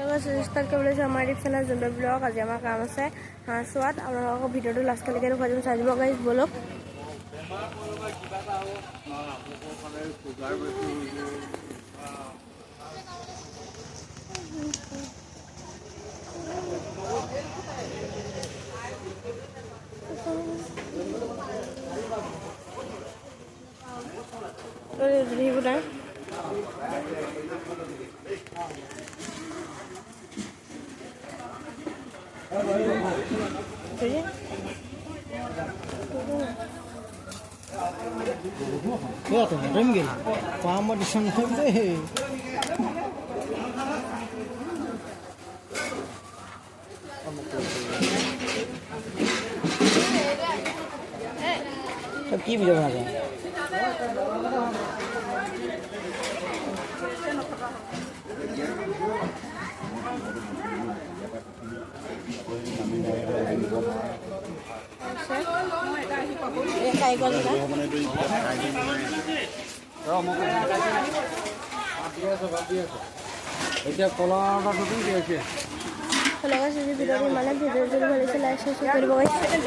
Start কৰিবলৈ আমাৰ YouTube channel যোনটো ব্লগ আজি আমাৰ কাম আছে হাঁহ চোৱাত আপোনালোকক ভিডিঅ'টো লাষ্টলৈকে দেখুৱাই দিম চাই দিব গাইজ বলক Ya tuh, rem gini. Pama di sana deh. Tapi কি video banaতে? কাই গল না এটা কলাটা তো দিয়েছে চলো গাইস এই ভিডিওটি মানে ভিডিও যদি ভালো লাগে লাইক শেয়ার করে দিবেন